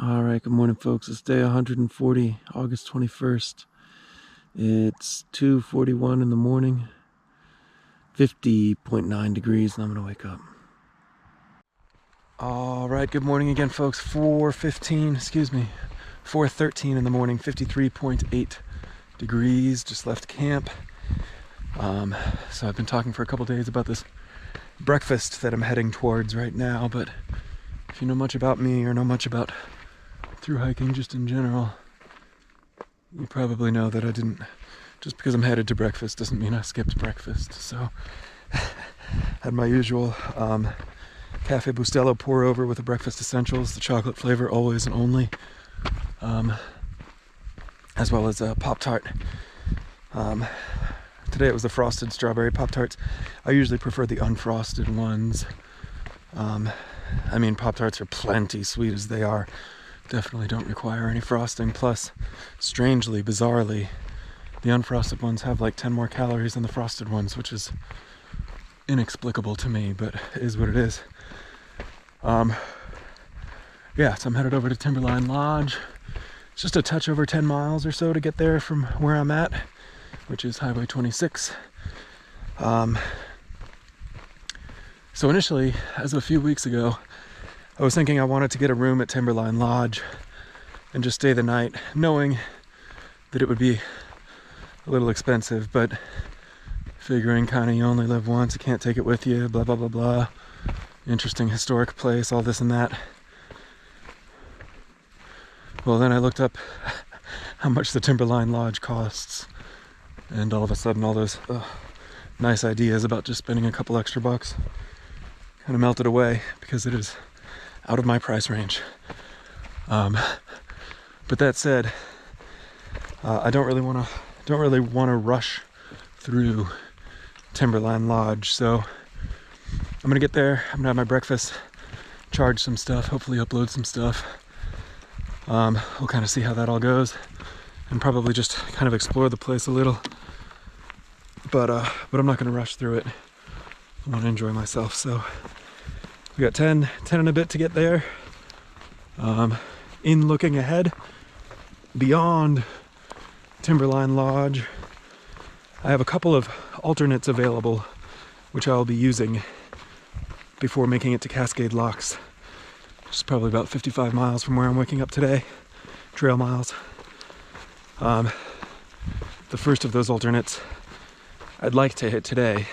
All right, good morning, folks. It's day 140, August 21st. It's 2:41 in the morning, 50.9 degrees, and I'm gonna wake up. All right, good morning again, folks. 4:13 in the morning, 53.8 degrees. Just left camp. So I've been talking for a couple days about this breakfast that I'm heading towards right now, but if you know much about me or know much about through hiking just in general, you probably know that I didn't, just because I'm headed to breakfast doesn't mean I skipped breakfast. So had my usual Cafe Bustelo pour over with the breakfast essentials, the chocolate flavor always and only, as well as a Pop-Tart. Today it was the frosted strawberry Pop-Tarts. I usually prefer the unfrosted ones. I mean, Pop-Tarts are plenty sweet as they are. Definitely don't require any frosting. Plus, strangely, bizarrely, the unfrosted ones have like 10 more calories than the frosted ones, which is inexplicable to me, but it is what it is. Yeah, so I'm headed over to Timberline Lodge. It's just a touch over 10 miles or so to get there from where I'm at, which is Highway 26. So initially, as of a few weeks ago, I was thinking I wanted to get a room at Timberline Lodge and just stay the night, knowing that it would be a little expensive, but figuring kind of you only live once, you can't take it with you, blah, blah, blah, blah. Interesting historic place, all this and that. Well, then I looked up how much the Timberline Lodge costs, and all of a sudden all those nice ideas about just spending a couple extra bucks kind of melted away because it is out of my price range. But that said, I don't really want to rush through Timberline Lodge. So I'm gonna get there. I'm gonna have my breakfast, charge some stuff, hopefully upload some stuff. We'll kind of see how that all goes, and probably just kind of explore the place a little. But I'm not gonna rush through it. I want to enjoy myself. So we got 10 and a bit to get there. In looking ahead, beyond Timberline Lodge, I have a couple of alternates available, which I'll be using before making it to Cascade Locks. It's probably about 55 miles from where I'm waking up today, trail miles. The first of those alternates I'd like to hit today,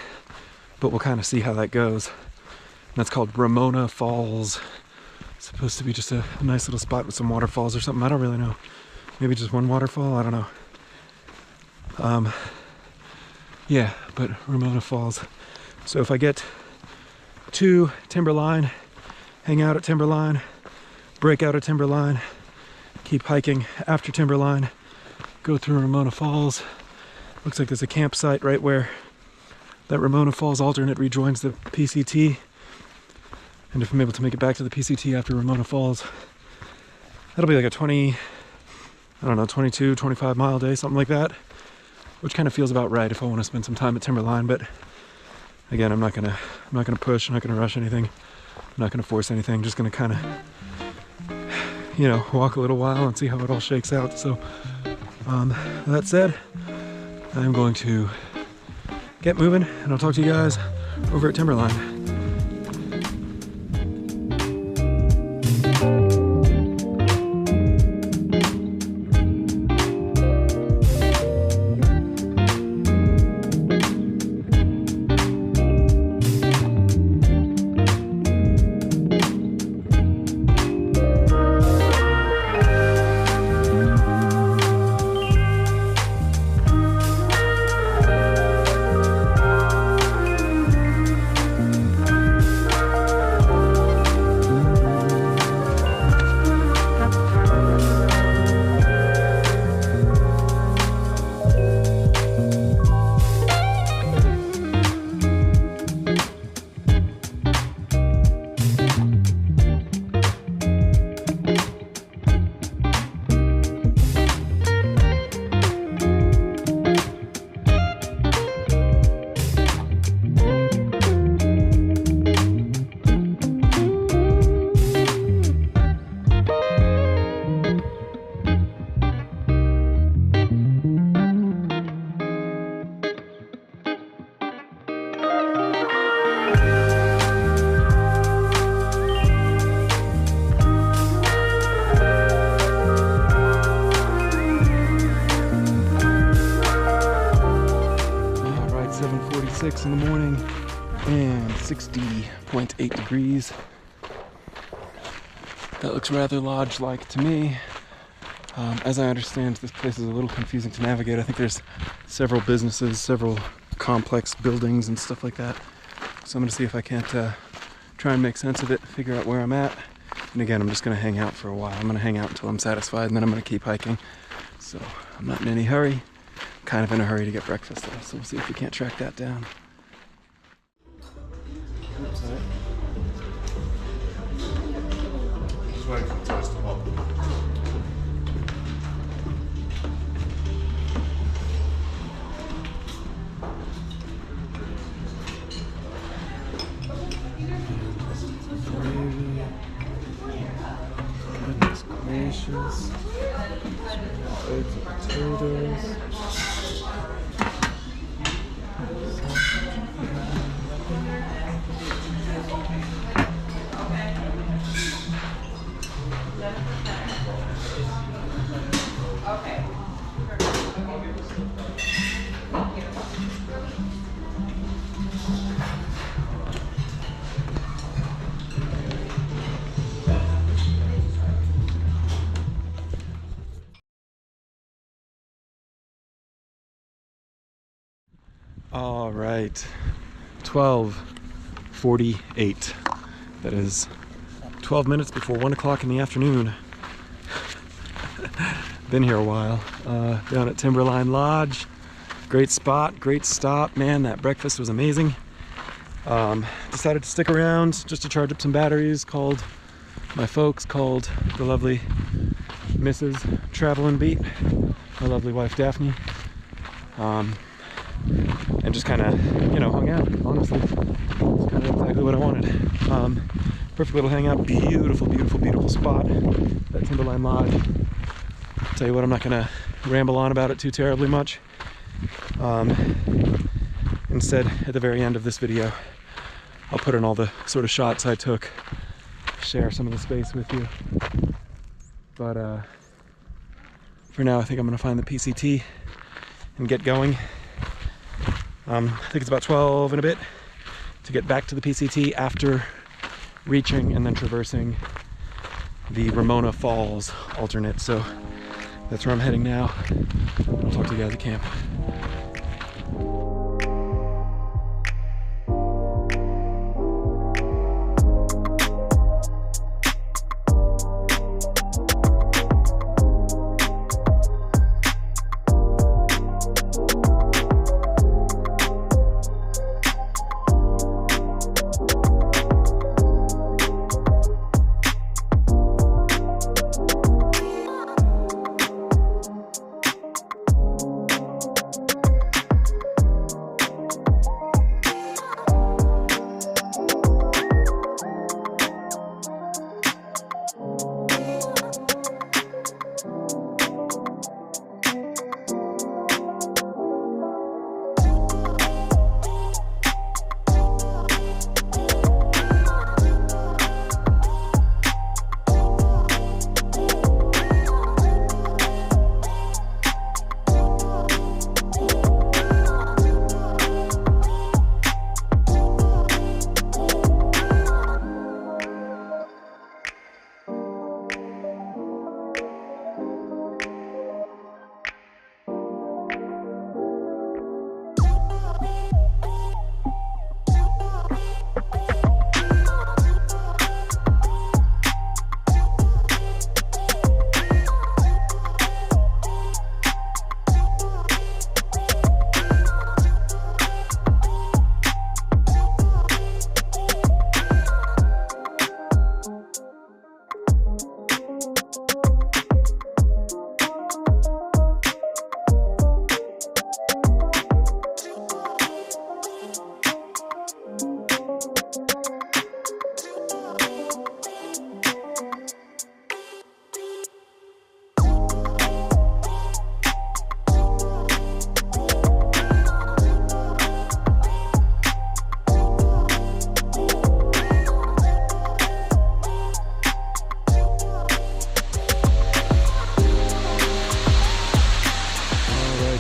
but we'll kind of see how that goes. That's called Ramona Falls. It's supposed to be just a nice little spot with some waterfalls or something. I don't really know. Maybe just one waterfall? I don't know. Yeah, but Ramona Falls. So if I get to Timberline, hang out at Timberline, break out at Timberline, keep hiking after Timberline, go through Ramona Falls. Looks like there's a campsite right where that Ramona Falls alternate rejoins the PCT. And if I'm able to make it back to the PCT after Ramona Falls, that'll be like a 22, 25 mile day, something like that, which kind of feels about right if I want to spend some time at Timberline. But again, I'm not gonna push, I'm not gonna rush anything, I'm not gonna force anything, just gonna kind of, walk a little while and see how it all shakes out. So that said, I'm going to get moving, and I'll talk to you guys over at Timberline. 6 in the morning and 60.8 degrees. That looks rather lodge-like to me. As I understand, this place is a little confusing to navigate. I think there's several businesses, several complex buildings and stuff like that. So I'm going to see if I can't try and make sense of it, figure out where I'm at. And again, I'm just going to hang out for a while. I'm going to hang out until I'm satisfied, and then I'm going to keep hiking. So I'm not in any hurry. I'm kind of in a hurry to get breakfast though, so we'll see if we can't track that down. Just waiting for the toast to pop. Goodness gracious. Eggs and potatoes. All right, 12:48. That is 12 minutes before 1 o'clock in the afternoon. Been here a while. Down at Timberline Lodge. Great spot, great stop. Man, that breakfast was amazing. Decided to stick around just to charge up some batteries. Called my folks, called the lovely Mrs. Travelin' Beat, my lovely wife Daphne. And just kind of, hung out, honestly. It's kind of exactly what I wanted. Perfect little hangout, beautiful, beautiful, beautiful spot, that Timberline Lodge. Tell you what, I'm not going to ramble on about it too terribly much. Instead, at the very end of this video, I'll put in all the sort of shots I took, share some of the space with you. But for now, I think I'm going to find the PCT and get going. I think it's about 12 and a bit to get back to the PCT after reaching and then traversing the Ramona Falls alternate. So that's where I'm heading now. I'll talk to you guys at camp.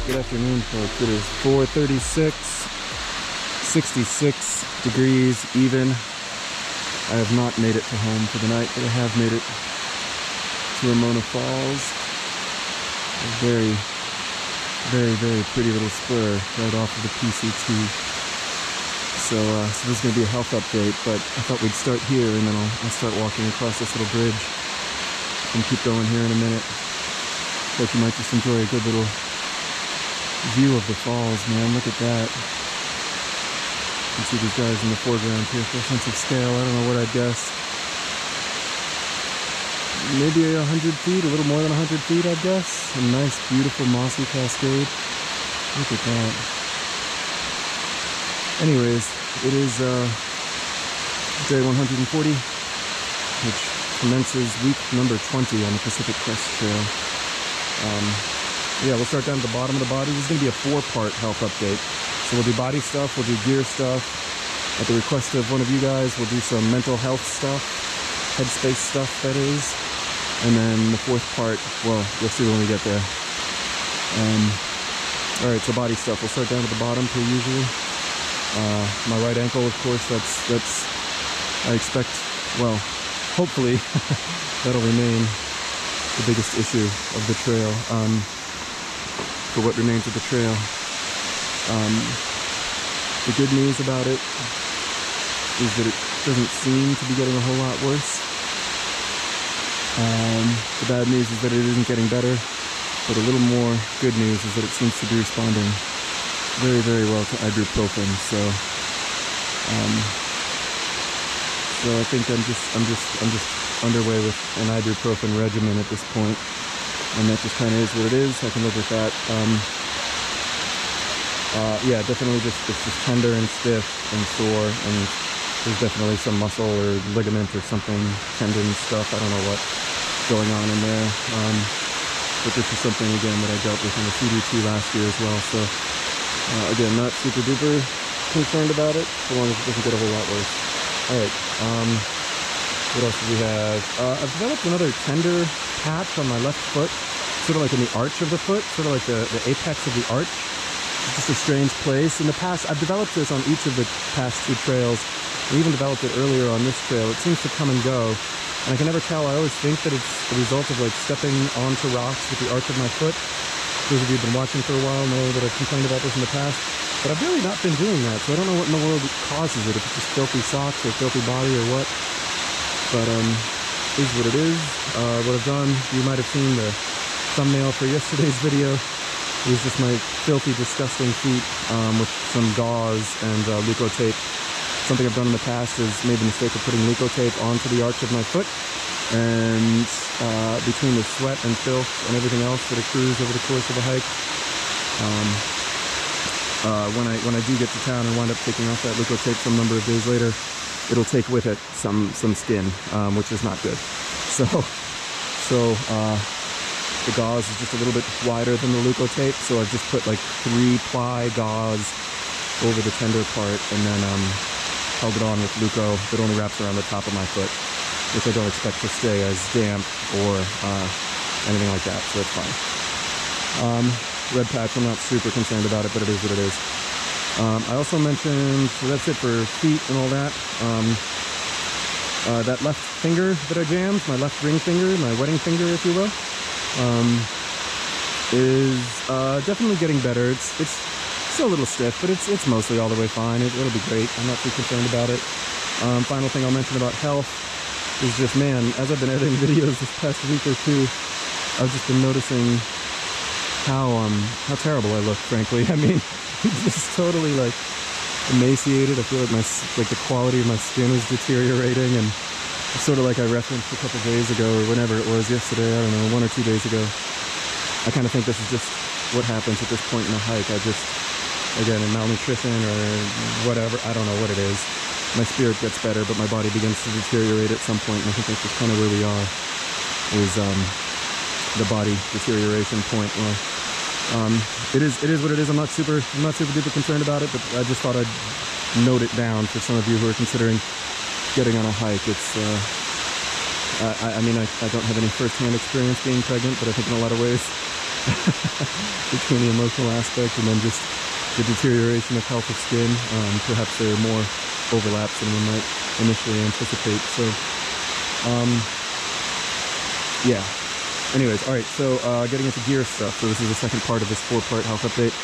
Good afternoon, folks. It is 4:36, 66 degrees even. I have not made it to home for the night, but I have made it to Ramona Falls. A very, very, very pretty little spur right off of the PCT. So this is going to be a health update, but I thought we'd start here and then I'll start walking across this little bridge and keep going here in a minute. But you might just enjoy a good little view of the falls, man. Look at that. You can see these guys in the foreground here for a sense of scale. I don't know what I'd guess. Maybe 100 feet, a little more than 100 feet, I'd guess. A nice, beautiful, mossy cascade. Look at that. Anyways, it is day 140, which commences week number 20 on the Pacific Crest Trail. Yeah, we'll start down at the bottom of the body. This is going to be a 4-part health update. So we'll do body stuff, we'll do gear stuff. At the request of one of you guys, we'll do some mental health stuff, headspace stuff, that is. And then the 4th part, well, you'll see when we get there. Alright, so body stuff. We'll start down at the bottom per usual. My right ankle, of course, that's I expect, well, hopefully, that'll remain the biggest issue of the trail, for what remains of the trail. The good news about it is that it doesn't seem to be getting a whole lot worse. The bad news is that it isn't getting better, but a little more good news is that it seems to be responding very, very well to ibuprofen. So I think I'm just underway with an ibuprofen regimen at this point, and that just kind of is what it is. I can live with that. Yeah, definitely it's just tender and stiff and sore, and there's definitely some muscle or ligament or something, tendon stuff, I don't know what's going on in there. But this is something, again, that I dealt with in the CDT last year as well, so again, not super duper concerned about it, so long as it doesn't get a whole lot worse. Alright, what else do we have? I've developed another tender patch on my left foot, sort of like in the arch of the foot, sort of like the apex of the arch. It's just a strange place. In the past, I've developed this on each of the past 2 trails. I even developed it earlier on this trail. It seems to come and go, and I can never tell. I always think that it's the result of like stepping onto rocks with the arch of my foot. Those of you who've been watching for a while know that I've complained about this in the past, but I've really not been doing that, so I don't know what in the world causes it, if it's just filthy socks or filthy body or what. But it is what it is. What I've done, you might have seen the thumbnail for yesterday's video. It was just my filthy, disgusting feet with some gauze and leukotape. Something I've done in the past is made the mistake of putting leukotape onto the arch of my foot, and between the sweat and filth and everything else that accrues over the course of a hike, when I do get to town and wind up taking off that leukotape some number of days later, it'll take with it some skin, which is not good. So the gauze is just a little bit wider than the leukotape, so I've just put like 3-ply gauze over the tender part, and then held it on with leuko that only wraps around the top of my foot, which I don't expect to stay as damp or anything like that, so that's fine. Red patch, I'm not super concerned about it, but it is what it is. I also mentioned, so that's it for feet and all that. That left finger that I jammed, my left ring finger, my wedding finger, if you will, is definitely getting better. It's still a little stiff, but it's mostly all the way fine. It'll be great. I'm not too concerned about it. Final thing I'll mention about health is just, man, as I've been editing videos this past week or 2, I've just been noticing how terrible I look, frankly. I mean, just totally like emaciated. I feel like the quality of my skin is deteriorating, and it's sort of like I referenced a couple days ago, or whenever it was, yesterday, I don't know, 1 or 2 days ago. I kind of think this is just what happens at this point in the hike. I just, again, in malnutrition or whatever, I don't know what it is. My spirit gets better, but my body begins to deteriorate at some point, and I think that's just kind of where we are, is the body deterioration point. Where, it is what it is. I'm not super duper concerned about it, but I just thought I'd note it down for some of you who are considering getting on a hike. It's I mean, I don't have any first-hand experience being pregnant, but I think in a lot of ways, between the emotional aspect and then just the deterioration of health of skin. Perhaps there are more overlaps than one might initially anticipate. So, yeah. Anyways, all right, so getting into gear stuff. So this is the second part of this 4-part health update.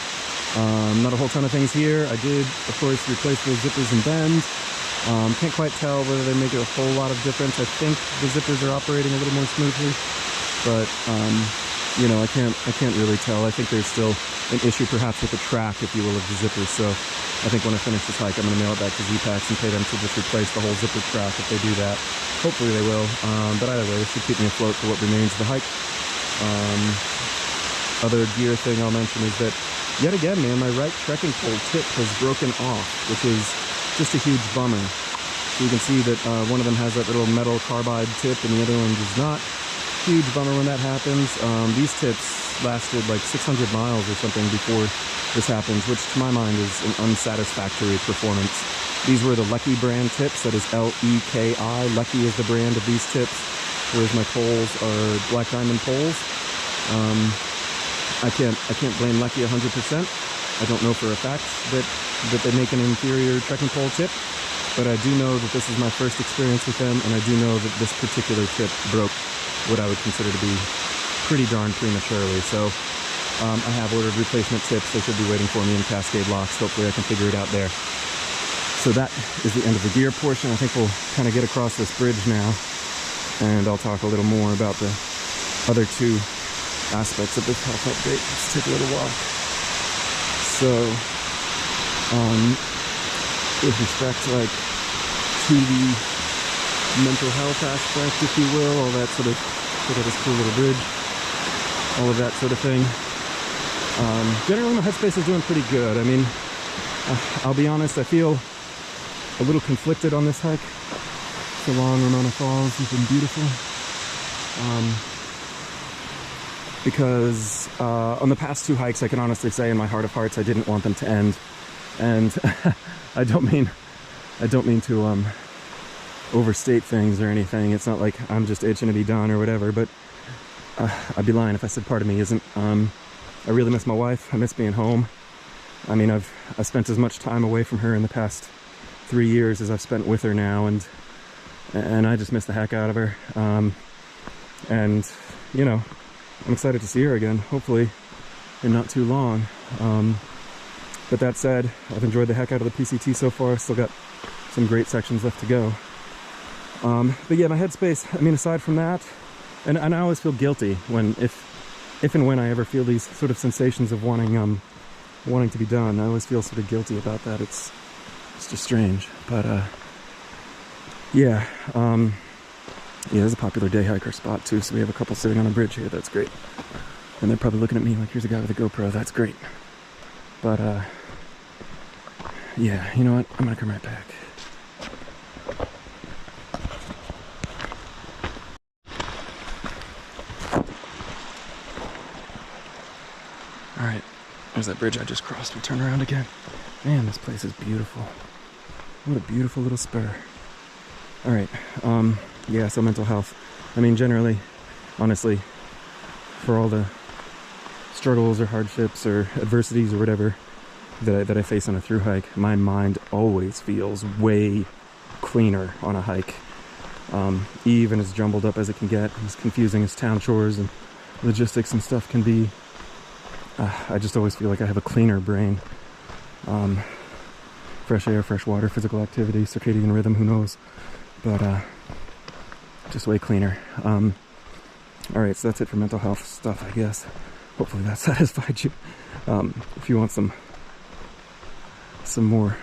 Not a whole ton of things here. I did, of course, replace those zippers and bends. Can't quite tell whether they make a whole lot of difference. I think the zippers are operating a little more smoothly, but you know, I can't really tell. I think there's still an issue perhaps with the track, if you will, of the zippers. So I think when I finish this hike, I'm going to mail it back to Z-Packs and pay them to just replace the whole zipper track if they do that. Hopefully they will. But either way, this should keep me afloat for what remains of the hike. Other gear thing I'll mention is that, yet again, man, my right trekking pole tip has broken off, which is just a huge bummer. So you can see that one of them has that little metal carbide tip and the other one does not. Huge bummer when that happens. These tips lasted like 600 miles or something before this happens, which to my mind is an unsatisfactory performance. These were the Lecky brand tips, that is L-E-K-I. Lecky is the brand of these tips, whereas my poles are Black Diamond poles. I can't blame Lecky 100%. I don't know for a fact that they make an inferior trekking pole tip, but I do know that this is my first experience with them, and I do know that this particular tip broke what I would consider to be pretty darn prematurely. So I have ordered replacement tips. They should be waiting for me in Cascade locks. Hopefully I can figure it out there. So that is the end of the gear portion. I think we'll kind of get across this bridge now, and I'll talk a little more about the other two aspects of this health update. Let's take a little walk. So, with respect like to the mental health aspect, if you will, all that sort of, look at this cool little bridge, all of that sort of thing. Generally my headspace is doing pretty good. I mean, I'll be honest, I feel a little conflicted on this hike. So long, Ramona Falls has been beautiful. Because on the past two hikes, I can honestly say in my heart of hearts, I didn't want them to end. And I don't mean to overstate things or anything. It's not like I'm just itching to be done or whatever, but I'd be lying if I said part of me isn't. I really miss my wife. I miss being home. I mean, I've spent as much time away from her in the past 3 years as I've spent with her now, and I just miss the heck out of her. And you know, I'm excited to see her again, hopefully in not too long. But that said, I've enjoyed the heck out of the PCT so far. Still got some great sections left to go. But yeah, my headspace, I mean, aside from that, and I always feel guilty when, if and when I ever feel these sort of sensations of wanting to be done, I always feel sort of guilty about that. It's just strange. But yeah, there's a popular day hiker spot too, so we have a couple sitting on a bridge here. That's great. And they're probably looking at me like, here's a guy with a GoPro. That's great. But yeah, you know what? I'm gonna come right back. All right, there's that bridge I just crossed. We turn around again. Man, this place is beautiful. What a beautiful little spur. All right, yeah, so mental health. I mean, generally, honestly, for all the struggles or hardships or adversities or whatever that I face on a through hike, my mind always feels way cleaner on a hike. Even as jumbled up as it can get, as confusing as town chores and logistics and stuff can be, I just always feel like I have a cleaner brain. Fresh air, fresh water, physical activity, circadian rhythm, who knows? But just way cleaner. Alright, so that's it for mental health stuff, I guess. Hopefully that satisfied you. If you want some more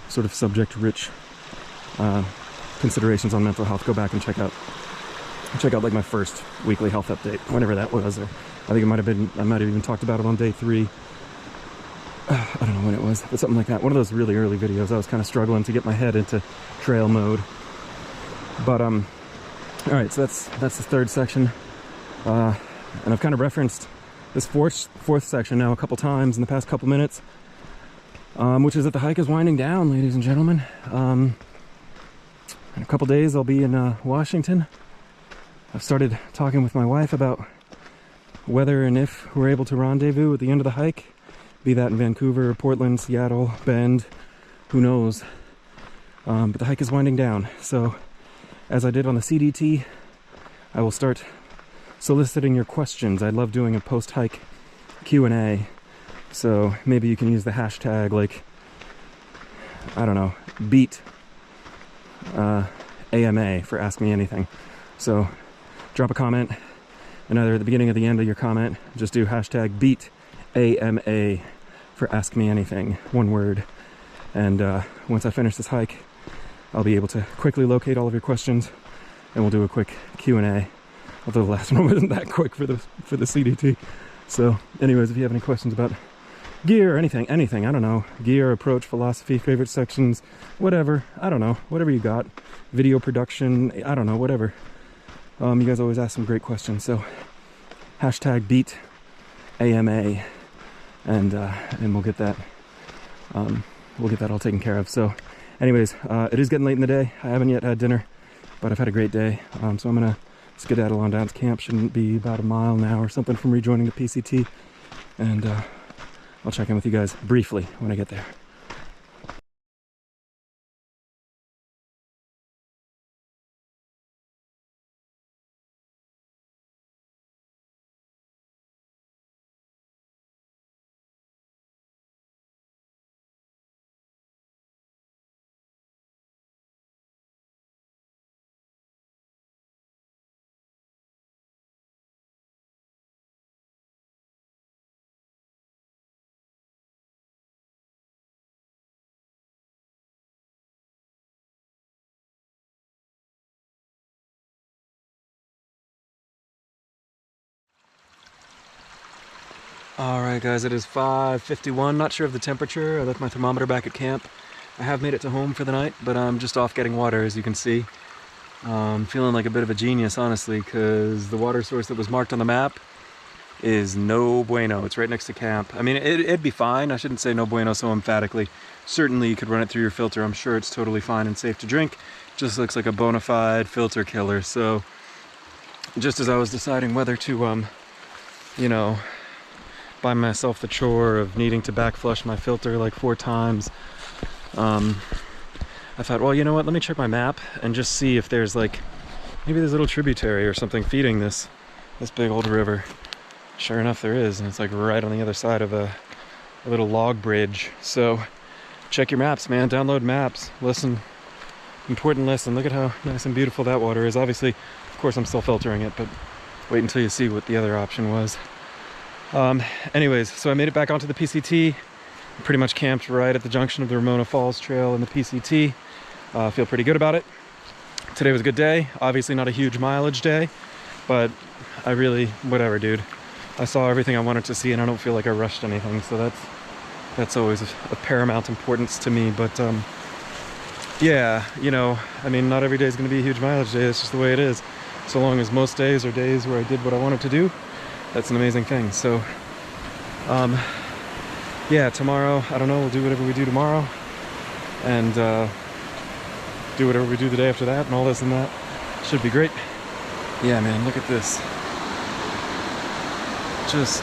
sort of subject-rich considerations on mental health, go back and check out like my first weekly health update, whenever that was. Or I think I might have even talked about it on day 3. I don't know when it was, but something like that. One of those really early videos. I was kind of struggling to get my head into trail mode. But all right, so that's the third section, and I've kind of referenced this fourth section now a couple times in the past couple minutes, which is that the hike is winding down, ladies and gentlemen. In a couple days I'll be in Washington. I've started talking with my wife about whether and if we're able to rendezvous at the end of the hike be that in Vancouver, Portland, Seattle, Bend, who knows. But the hike is winding down, so as I did on the CDT, I will start soliciting your questions. I love doing a post-hike Q&A, so maybe you can use the hashtag, like, I don't know, beat AMA for Ask Me Anything. So drop a comment, and either at the beginning or the end of your comment, just do hashtag beat AMA for Ask Me Anything, one word. And once I finish this hike, I'll be able to quickly locate all of your questions, and we'll do a quick Q&A. Although the last one wasn't that quick for the CDT. So anyways, if you have any questions about gear or anything, I don't know, gear, approach, philosophy, favorite sections, whatever, I don't know, whatever you got, video production, I don't know, whatever. You guys always ask some great questions, so hashtag beat AMA, and we'll get that all taken care of. So anyways, it is getting late in the day. I haven't yet had dinner, but I've had a great day, so I'm gonna skedaddle on down to camp. Shouldn't be about a mile now or something from rejoining the PCT, and I'll check in with you guys briefly when I get there. Alright guys, it is 5:51, not sure of the temperature. I left my thermometer back at camp. I have made it to home for the night, but I'm just off getting water, as you can see. I'm feeling like a bit of a genius, honestly, because the water source that was marked on the map is no bueno. It's right next to camp. I mean, it'd be fine. I shouldn't say no bueno so emphatically. Certainly you could run it through your filter. I'm sure it's totally fine and safe to drink. Just looks like a bona fide filter killer. So just as I was deciding whether to, you know, by myself the chore of needing to backflush my filter like 4 times, I thought, well, you know what, let me check my map and just see if there's like, maybe there's a little tributary or something feeding this big old river. Sure enough there is, and it's like right on the other side of a little log bridge. So check your maps, man, download maps, listen, important lesson. Look at how nice and beautiful that water is. Obviously, of course I'm still filtering it, but wait until you see what the other option was. Anyways, so I made it back onto the PCT. Pretty much camped right at the junction of the Ramona Falls Trail and the PCT. Feel pretty good about it. Today was a good day. Obviously not a huge mileage day, but I really, whatever, dude. I saw everything I wanted to see, and I don't feel like I rushed anything, so that's always a paramount importance to me. But yeah, you know, I mean, not every day is going to be a huge mileage day. It's just the way it is. So long as most days are days where I did what I wanted to do, that's an amazing thing. So yeah, tomorrow, I don't know, we'll do whatever we do tomorrow, and do whatever we do the day after that, and all this and that. Should be great. Yeah, man, look at this. Just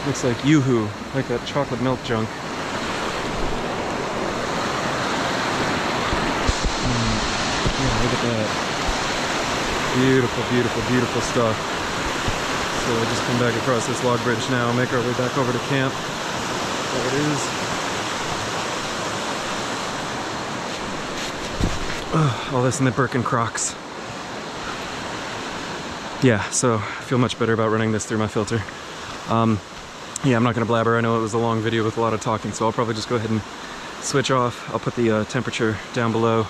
looks like Yoo-hoo, like that chocolate milk junk. Yeah, look at that. Beautiful, beautiful, beautiful stuff. So we'll just come back across this log bridge now, make our way back over to camp. There it is. All this in the Birkin Crocs. Yeah, so I feel much better about running this through my filter. Yeah, I'm not gonna blabber. I know it was a long video with a lot of talking, so I'll probably just go ahead and switch off. I'll put the temperature down below,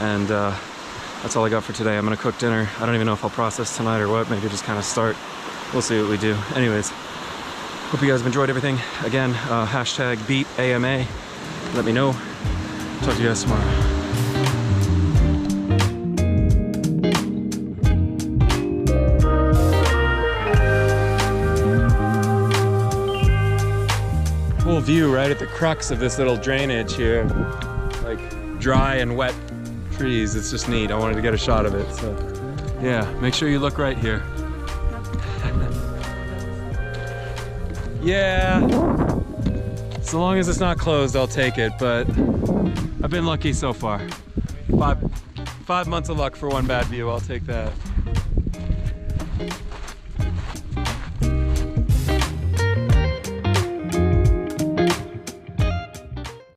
and that's all I got for today. I'm gonna cook dinner. I don't even know if I'll process tonight or what, maybe just kind of start. We'll see what we do. Anyways, hope you guys have enjoyed everything. Again, hashtag beat AMA. Let me know. Talk to you guys tomorrow. Full view right at the crux of this little drainage here. Like dry and wet trees. It's just neat. I wanted to get a shot of it. So yeah, make sure you look right here. Yeah, So long as it's not closed, I'll take it, but I've been lucky so far. Five months of luck for one bad view, I'll take that.